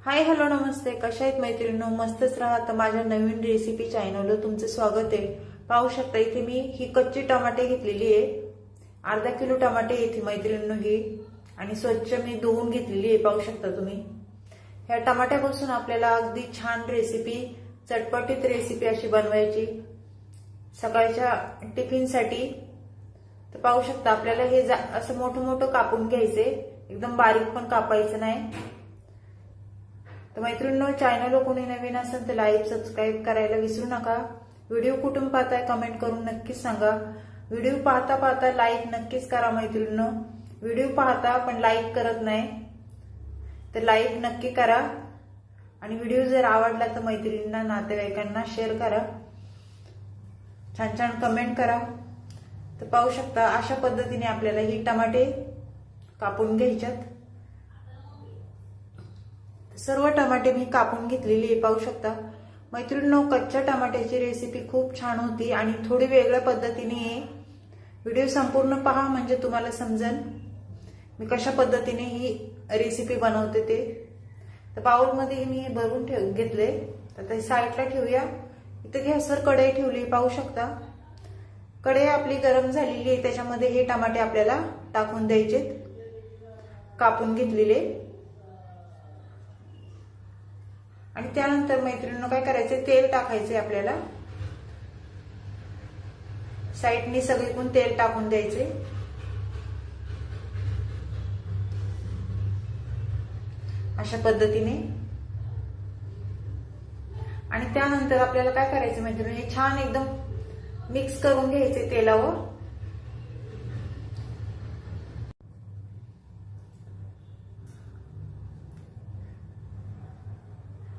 Hi hello नमस्ते, कशा आहेत मैत्रिणींनो? मस्तच राहा. तर माझ्या नवीन रेसिपी चॅनलवर तुमचं स्वागत आहे. पाहू शकता इथे मी ही कच्ची टमाटे घेतलेली आहे. अर्धा किलो टमाटे येते मैत्रिणींनो ही, आणि स्वच्छ मी धुवून घेतलेली आहे. पाहू शकता तुम्ही. ह्या टमाट्यापासून आपल्याला अगदी छान रेसिपी, चटपटीत रेसिपी अशी बनवायची सकाळच्या टिफिनसाठी. तर पाहू शकता आपल्याला हे असं मोठं मोठं कापून घ्यायचे, एकदम बारीक पण कापायचं नाही. तर मैत्रिणींनो, चॅनलवर कोणी नवीन असेल तर लाईक सबस्क्राईब करायला विसरू नका. व्हिडिओ कुठून पाहताय कमेंट करून नक्कीच सांगा. व्हिडिओ पाहता पाहता लाईक नक्कीच करा मैत्रिणींनो. व्हिडिओ पाहता पण लाईक करत नाही, तर लाईक नक्की करा. आणि व्हिडिओ जर आवडला तर मैत्रिणींना, नातेवाईकांना शेअर करा. छान छान कमेंट करा. तर पाहू शकता अशा पद्धतीने आपल्याला ही टमाटे कापून घ्यायच्यात. सर्व टमाटे मी कापून घेतलेली आहे. पाहू शकता मैत्रिणींनो, कच्च्या टमाट्याची रेसिपी खूप छान होती आणि थोडी वेगळ्या पद्धतीने आहे. व्हिडिओ संपूर्ण पहा म्हणजे तुम्हाला समजेल मी कशा पद्धतीने ही रेसिपी बनवते ते. तर बाउलमध्ये मी हे भरून घेतले. तर ते साईडला ठेवूया. इथे गॅसवर कढई ठेवली. पाहू शकता कढई आपली गरम झालेली आहे. त्याच्यामध्ये हे टमाटे आपल्याला टाकून द्यायचे, कापून घेतलेले. आणि त्यानंतर मैत्रिणींनो काय करायचे, तेल टाकायचे आपल्याला. साईडनी सगळीकडून तेल टाकून द्यायचे. अशा पद्धतीने. आणि त्यानंतर आपल्याला काय करायचं मैत्रिणींनो, हे छान एकदम मिक्स करून घ्यायचे तेलावर.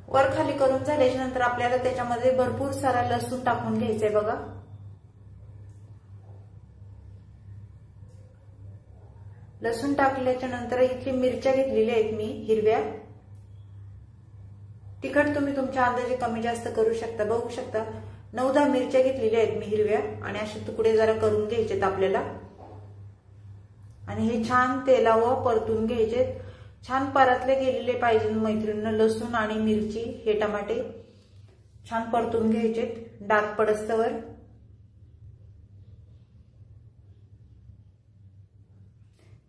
वर खाली करून झाल्याच्या नंतर आपल्याला त्याच्यामध्ये भरपूर सारा लसूण टाकून घ्यायचंय बघा. लसूण टाकल्याच्या नंतर इथे मिरच्या घेतलेल्या आहेत मी हिरव्या. तिखट तुम्ही तुमच्या अंदाजे कमी जास्त करू शकता. बघू शकता 9-10 मिरच्या घेतलेल्या आहेत मी हिरव्या. आणि असे तुकडे जरा करून घ्यायचेत आपल्याला. आणि हे छान तेलावर परतून घ्यायचे. छान परतले गेलेले पाहिजे मैत्रिणींनो. लसूण आणि मिरची, हे टमाटे छान परतून घ्यायचे डाग पडस्तवर.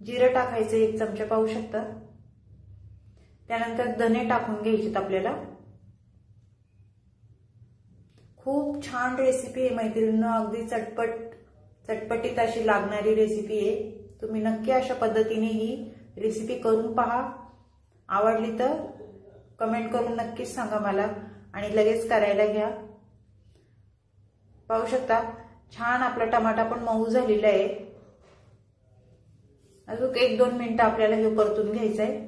जिरं टाकायचं 1 चमचा. पाहू शकता. त्यानंतर धने टाकून घ्यायचे आपल्याला. खूप छान रेसिपी आहे मैत्रिणींनो. अगदी चटपटीत अशी लागणारी रेसिपी आहे. तुम्ही नक्की अशा पद्धतीने ही रेसिपी करून पहा. आवडली तर कमेंट करून नक्कीच सांगा मला, आणि लगेच करायला घ्या. पाहू शकता छान आपला टमाटा पण मऊ झालेला आहे. अजून 1-2 मिनिटं आपल्याला हे परतून घ्यायचं आहे.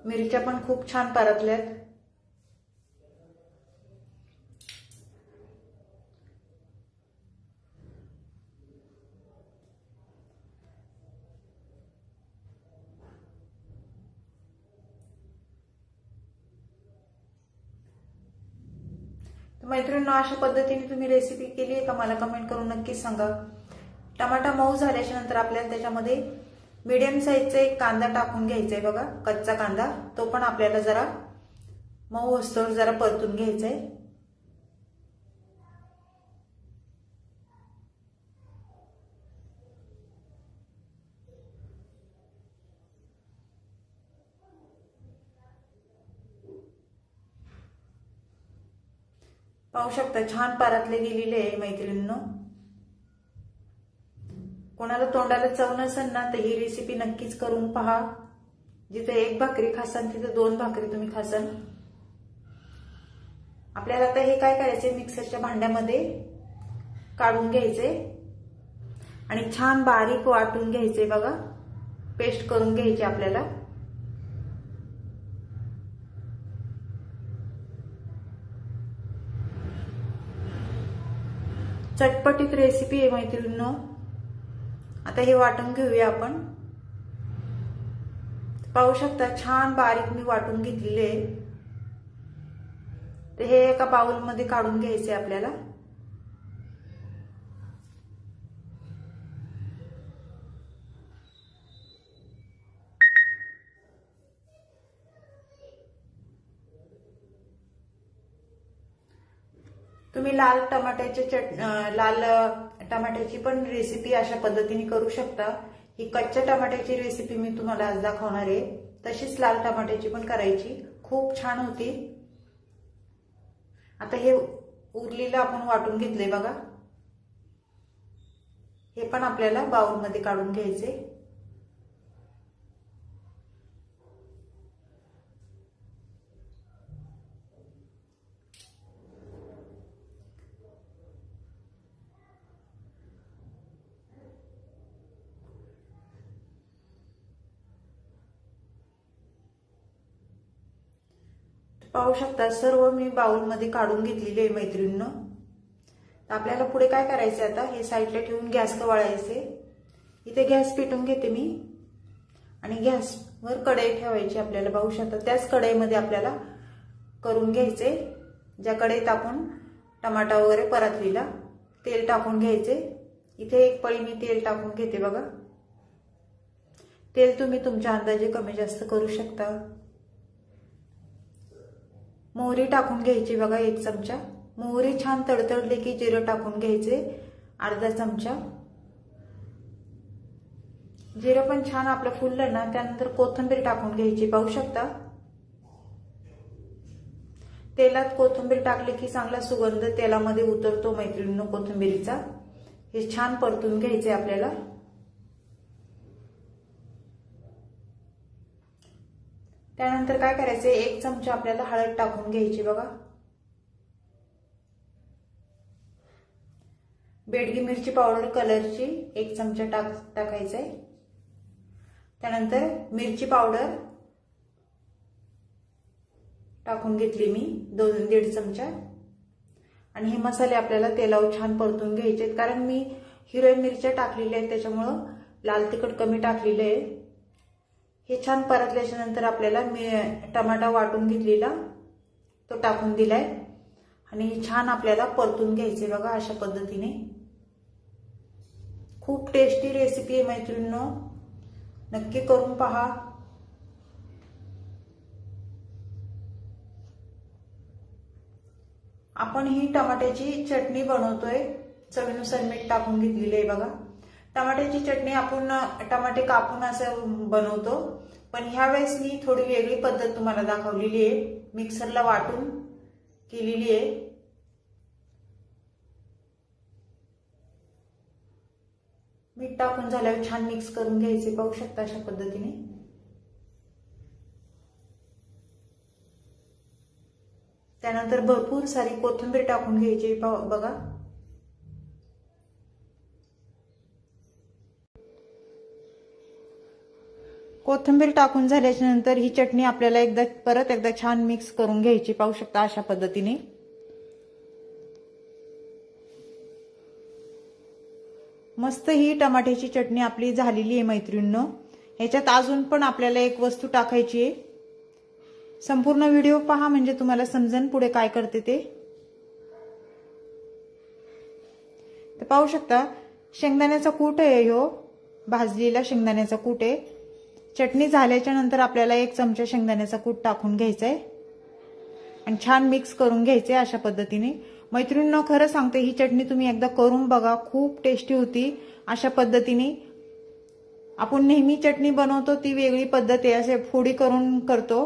मिरच्या पण खूप छान परतल्यात. मैत्रिणींनो, अशा पद्धतीने तुम्ही रेसिपी केली आहे का मला कमेंट करून नक्कीच सांगा. टमाटा मऊ झाल्याच्या नंतर आपल्याला त्याच्यामध्ये मीडियम साईजचा एक कांदा टाकून घ्यायचा आहे बघा, कच्चा कांदा. तो पण आपल्याला जरा मऊ असतो, जरा परतून घ्यायचा आहे. पाहू शकता छान परतले गेलेले आहे मैत्रिणींनो. कोणाला तोंडाला चव नसेल ना तर ही रेसिपी नक्कीच करून पहा. जिथे 1 भाकरी खासान तिथे 2 भाकरी तुम्ही खासान. आपल्याला आता हे काय करायचे, मिक्सरच्या भांड्यामध्ये काढून घ्यायचे आणि छान बारीक वाटून घ्यायचे बघा. पेस्ट करून घ्यायची आपल्याला. चटपटीत रेसिपी आहे मैत्रिणींनो. आता हे वाटून घेऊया आपण. पाहू शकता छान बारीक मी वाटून घेतलेले. तर हे एका बाउलमध्ये काढून घ्यायचे आपल्याला. तुम्ही लाल टमाट्याची पण रेसिपी अशा पद्धतीने करू शकता। ही कच्च्या टमाट्याची रेसिपी मी तुम्हाला आज दाखवणार आहे, तशीच लाल टमाट्याची पण करायची, खूप छान होती। आता हे उरलेलं आपण वाटून घेतले बघा, हे पण आपल्याला बाउलमध्ये काढून घ्यायचे। पाहू शकता सर्व मी बाउलमध्ये काढून घेतलेले आहे मैत्रिणींनो। आपल्याला पुढे काय करायचं, आता हे साईडला ठेवून गॅस वळायचे। इथे गॅस पेटवून घेते मी आणि गॅसवर कढई ठेवायची आपल्याला। पाहू शकता त्याच कढईमध्ये आपल्याला करून घ्यायचे, ज्या कढईत आपण टमाटा वगैरे परतलेला, तेल टाकून घ्यायचे। इथे एक पळी मी तेल टाकून घेते बघा। तेल तुम्ही तुमच्या अंदाजे कमी जास्त करू शकता। मोहरी टाकून घ्यायची बघा 1 चमचा। मोहरी छान तडतडली की जिरं टाकून घ्यायचे अर्धा चमचा। जिरं पण छान आपलं फुललं ना, त्यानंतर कोथिंबीर टाकून घ्यायची। पाहू शकता तेलात कोथिंबीर टाकली की चांगला सुगंध तेलामध्ये उतरतो मैत्रिणींनो कोथिंबीरीचा। हे छान परतून घ्यायचे आपल्याला। त्यानंतर काय करायचे, 1 चमचा आपल्याला हळद टाकून घ्यायची बघा। बेडगी मिरची पावडर कलरची 1 चमचा टाकायचा आहे। त्यानंतर मिरची पावडर टाकून घेतली मी 2-1.5 चमचा। आणि हे मसाले आपल्याला तेलावर छान परतून घ्यायचे, कारण मी हिरव्या मिरच्या टाकलेल्या आहेत त्याच्यामुळं लाल तिखट कमी टाकलेलं आहे। हे छान परतल्याच्या नंतर आपल्याला टमाटा वाटून घेतलेला तो टाकून दिलाय आणि छान आपल्याला परतून घ्यायचे बघा अशा पद्धतीने। खूप टेस्टी रेसिपी आहे मैत्रिणींनो, नक्की करून पहा। आपण ही टमाट्याची चटणी बनवतोय, चवीनुसार मीठ टाकून घेतलेले आहे बघा। टमाट्याची चटणी आपण टमाटे कापून असं बनवतो, पण ह्या वेळेस मी थोडी वेगळी पद्धत तुम्हाला दाखवलेली आहे, मिक्सरला वाटून केलेली आहे। मीठ टाकून झाल्यावर छान मिक्स करून घ्यायचे, पाहू शकता अशा पद्धतीने। त्यानंतर भरपूर सारी कोथिंबीर टाकून घ्यायची बघा। कोथिंबीर टाकून झाल्याच्या नंतर ही चटणी आपल्याला परत एकदा छान मिक्स करून घ्यायची, पाहू शकता अशा पद्धतीने। मस्त ही टमाट्याची चटणी आपली झालेली आहे मैत्रिणींनो। ह्याच्यात अजून पण आपल्याला एक वस्तू टाकायची आहे, संपूर्ण व्हिडिओ पहा म्हणजे तुम्हाला समजेल पुढे काय करते ते। तर पाहू शकता शेंगदाण्याचा कूट आहे, ह्यो भाजलेला शेंगदाण्याचा कूट आहे। चटणी झाल्याच्या नंतर आपल्याला 1 चमचा शेंगदाण्याचा कूट टाकून घ्यायचा आहे आणि छान मिक्स करून घ्यायचे अशा पद्धतीने। मैत्रिणींनो खरं सांगते, ही चटणी तुम्ही एकदा करून बघा, खूप टेस्टी होती। अशा पद्धतीने आपण नेहमी चटणी बनवतो ती वेगळी पद्धत आहे, असे फोडी करून करतो,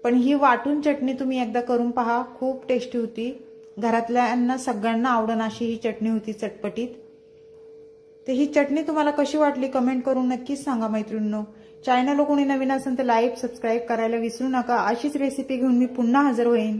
पण ही वाटून चटणी तुम्ही एकदा करून पहा, खूप टेस्टी होती। घरातल्यांना सगळ्यांना आवडण अशी ही चटणी होती चटपटीत। तर ही चटणी तुम्हाला कशी वाटली कमेंट करून नक्कीच सांगा मैत्रिणींनो। चॅनल कोणी नवीन असेल तर लाईक सबस्क्राईब करायला विसरू नका। अशीच रेसिपी घेऊन मी पुन्हा हजर होईन।